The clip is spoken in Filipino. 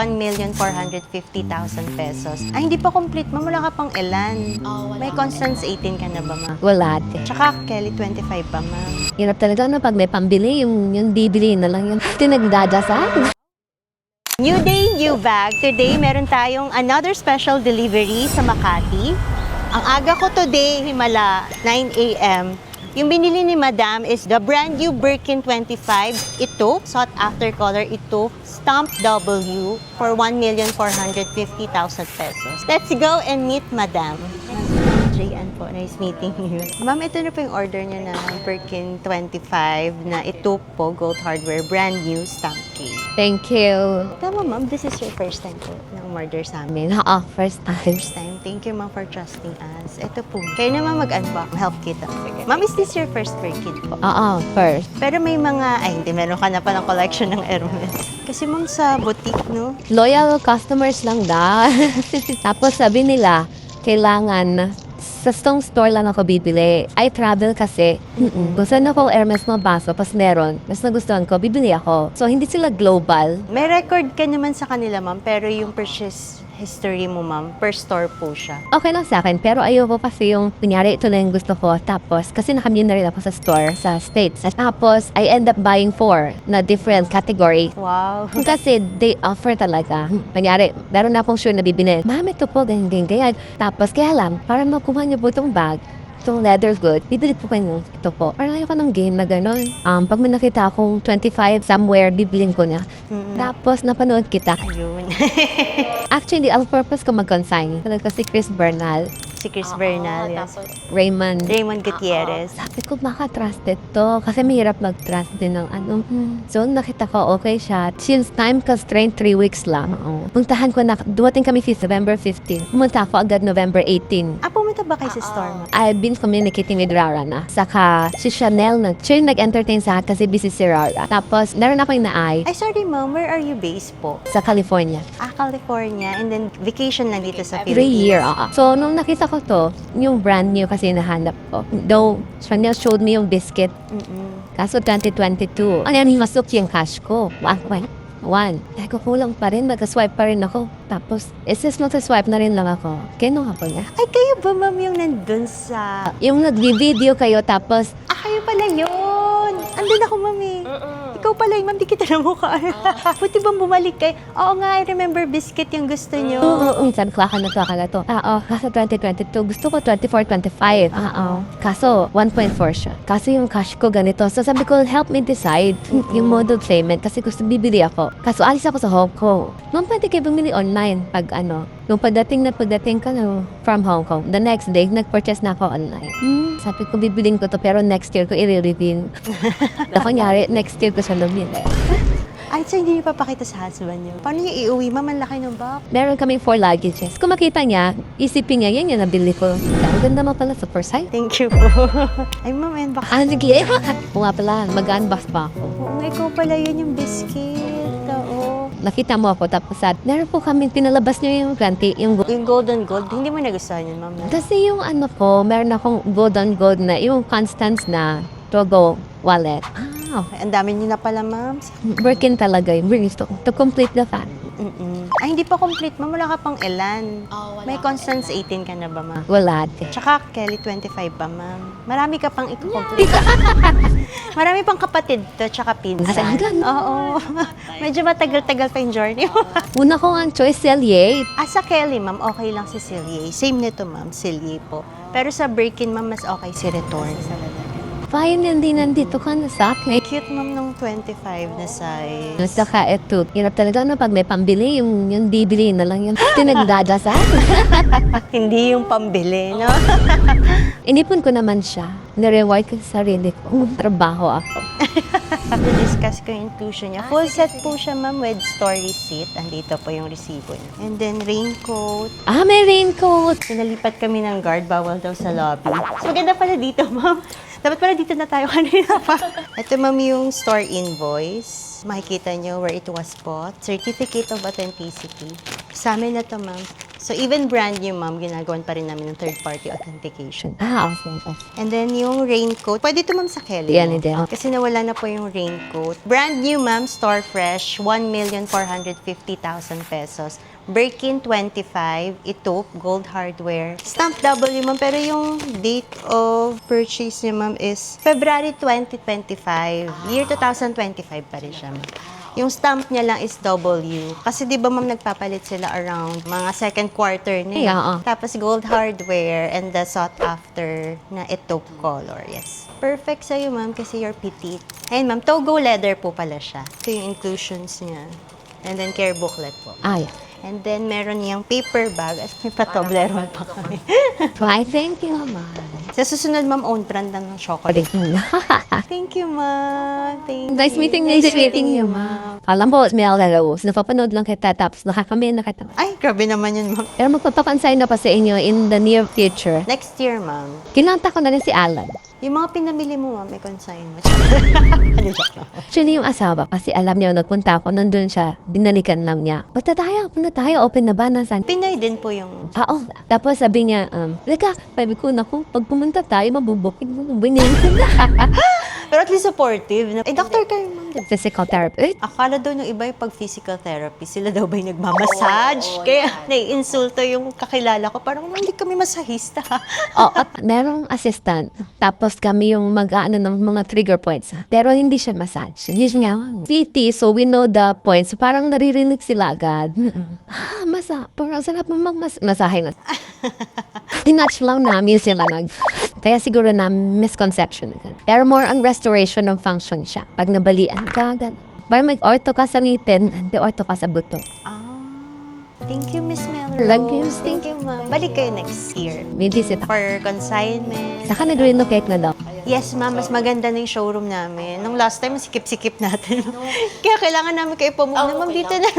1,450,000 pesos. Ay, hindi pa complete, ma'am. Wala ka pang ilan. May Constance 18 ka na ba, ma'am? Wala, ate. Tsaka Kelly 25 pa, ma'am. Hirap talaga na pag may pambili, yung bibili na lang yung tinagdadasal. New day, new bag. Today, meron tayong another special delivery sa Makati. Ang aga ko today, Himala, 9 a.m. Yung binili ni Madam is the brand new Birkin 25. Ito, sought after color. Ito, stamp W for 1,450,000 pesos. Let's go and meet Madam. Jayan po, nice meeting you. Ma'am, ito na po yung order niyo na Birkin 25 na ito po, Gold Hardware, brand new stamp case. Thank you. Tama, ma'am, this is your first time po ng order sa amin. First time. First time. Thank you, ma'am, for trusting us. Ito po. Kayo naman mag-unbox. Help kita. Ma'am, is this your first Birkin po? First. Pero may mga, ay hindi, meron ka na palang collection ng Hermes. Kasi ma'am, sa boutique, no? Loyal customers lang daw. Tapos sabi nila, kailangan sa Stone Store lang ako bibili. I travel kasi. Gusto na ko Hermes na baso, pas meron, mas nagustuhan ko, bibili ako. So, hindi sila global. May record ka naman sa kanila, ma'am, pero yung purchase history mo, ma'am, per store po siya. Okay lang sa akin, pero ayoko kasi yung, kunyari, ito na yung gusto ko. Tapos, kasi nakamute na rin ako sa store, sa States. At tapos, I end up buying 4 na different category. Wow. Kasi they offer talaga. Kunyari, meron na akong sure na bibili. Ma'am, ito po, ganyan. Tapos, kaya lang, para makuha niyo po itong bag, itong leather good, bibili po kayo ito po. Parang ayoko ng game na gano'n. Pag may nakita akong 25 somewhere, bibilin ko na. Tapos, napanood kita. Ayun. Actually, ang purpose ko mag-consign. Talaga si Chris Bernal, Si Chris Bernal, yes. Raymond. Raymond Gutierrez. Sabi ko, baka trusted to. Kasi mahirap mag-trust din ng ano. So, nakita ko, okay siya. Since time constraint, 3 weeks lang. Puntahan ko na, dumating kami si November 15. Pumunta ako agad November 18. Pumunta ba kayo sa store mo? I've been communicating with Rara na. Saka, si Chanel na. Siya yung nag-entertain sa akin kasi busy si Rara. Tapos, meron ako yung naay Ay, sorry ma'am, where are you based po? sa California. California, and then vacation lang dito sa 3 Philippines. year, So, nung nakita ko to, yung brand new kasi nahanap ko. Though, Chanel showed me yung biscuit. Kaso 2022. Ano yan, himasok yung cash ko. One. Kaya ko kulang pa rin, mag-swipe pa rin ako. Tapos, sis mag-swipe na rin lang ako. Kinuha ko niya. Ay, kayo ba ma'am yung nandun sa... Yung nag-video kayo, tapos, kayo pala yun! Andun ako ma'am eh. Ikaw pala yung ma'am, di kita na mukha. Buti bang bumalik kayo? Oo nga, I remember biscuit yung gusto nyo. Sabi ko, na to. Kaso 2022, gusto ko 24, 25. Kaso, 1.4 siya. Kaso yung cash ko ganito. So sabi ko, help me decide yung mode of payment kasi gusto bibili ako. Kaso alis ako sa Hong Kong. Ma'am, pwede kayo bumili online pag Nung pagdating ka na from Hong Kong, the next day, nag-purchase na ako online. Sabi ko, bibiling ko to pero next year ko i-reveal. Kunyari, next year ko siya lumili. Ay, so hindi niyo papakita sa husband niyo. Paano niyo iuwi? Ma'am, ang laki ng box. Meron kaming 4 luggages. Kung makita niya, isipin niya, yan yung nabili ko. Ang ganda mo pala sa first sight. Thank you po. Ay, ma'am, unbox. Sige. Kung nga pala, mag-unbox pa ako. Oo nga, ikaw pala yun yung biscuit. Oo. Nakita mo ako, tapos meron po kami, pinalabas niyo yung granty, yung gold. Yung golden gold, hindi mo nagustuhan yun, ma'am. Kasi yung meron akong gold on gold na, yung Constance na Togo wallet. Okay. Ang dami niyo na pala, ma'am. Birkin talaga yung brings to complete the fact. Ay, hindi pa complete, ma'am. Wala ka pang ilan. May Constance 18 ka na ba, ma'am? Wala, ate. Tsaka Kelly 25 pa, ma'am. Marami ka pang i-complete. Marami pang kapatid to, tsaka pinsan. Oo. Medyo matagal-tagal pa yung journey mo. Una ko ang choice, Cellier. Sa Kelly, ma'am, okay lang si Cillier. Same nito, ma'am, Cillier po. Pero sa Birkin, ma'am, mas okay si Return. Fine, hindi nandito ka na sa akin. Cute, ma'am, ng 25 na size. Saka ito, hirap talaga pag may pambili, yung bibili na lang yung tinagdadasal. Hindi yung pambili, no? Inipon ko naman siya. Nireward ko sa sarili ko. Trabaho ako. discuss ko yung tuition niya. Full set po siya, ma'am, with store receipt. Andito po yung resibo niya. And then, raincoat. May raincoat. Pinalipat kami ng guard, bawal daw sa lobby. So, maganda pala dito, ma'am. Dapat pala dito na tayo kanina pa. Ito, ma'am, yung store invoice. Makikita nyo where it was bought. Certificate of authenticity. Sa amin na to, ma'am. So even brand new, ma'am, ginagawan pa rin namin ng third-party authentication. Okay. And then yung raincoat, pwede ito, ma'am, sa Kelly. Yan, mo. hindi. Kasi nawala na po yung raincoat. Brand new, ma'am, store fresh, 1,450,000 pesos. Birkin 25, ito, gold hardware. Stamp W, ma'am, pero yung date of purchase niya, ma'am, is February 2025. Year 2025 pa rin siya, ma'am. Yung stamp niya lang is W. Kasi di ba, ma'am, nagpapalit sila around mga second quarter na. Yeah, oo. Tapos gold hardware and the sought after na taupe color. Yes. Perfect sa'yo, ma'am, kasi you're petite. Ayun, ma'am, Togo leather po pala siya. Ito yung inclusions niya. And then care booklet po. Yeah. And then meron niyang paper bag at may patobleron pa kami. Why, thank you, ma'am. Sa susunod, ma'am, own brand ng chocolate. Thank you, ma'am. Thank Nice you. meeting you, ma'am. Alam po, may alalaw. Napapanood lang kita, tapos nakakami. Ay, grabe naman yun, ma'am. Pero magpapakonsign na pa sa inyo in the near future. Next year, ma'am. Kinanta ko na rin si Alan. Yung mga pinamili mo, ma'am, may consign mo. Ano joke lang. Actually, yung asawa, kasi alam niya, nagpunta ako, nandun siya, binalikan lang niya. Punta tayo, open na ba? Nasaan? Pinoy din po yung... Oo. Tapos sabi niya, Leka, sabi ko, naku, pag pumunta tayo, mabubukin mo. Binili ko na. Pero at least supportive. Eh, doctor kayo, ma'am. Physical therapy. Akala daw nung iba yung pag physical therapy, sila daw ba yung nagmamassage? Kaya naiinsulto yung kakilala ko. Parang hindi kami masahista. At merong assistant. Tapos kami yung mag-ano ng mga trigger points. Pero hindi siya massage. Hindi siya PT, so we know the points. So parang naririnig sila agad. Parang sarap mo masahe na. Tinatch lang namin sila Kaya siguro na misconception. Pero more on restoration ng function siya. Pag nabalian ka, parang mag-ortho ka sa ngipin, hindi ortho ka sa buto. Thank you, Miss Melrose. Thank you, ma'am. Balik kayo next year. Visit ako. For consignment. Saka nag-renovate na daw. Yes, ma'am. Mas maganda na yung showroom namin. Nung last time, sikip-sikip natin. Kaya kailangan namin kayo pumuna. Ma'am, dito na.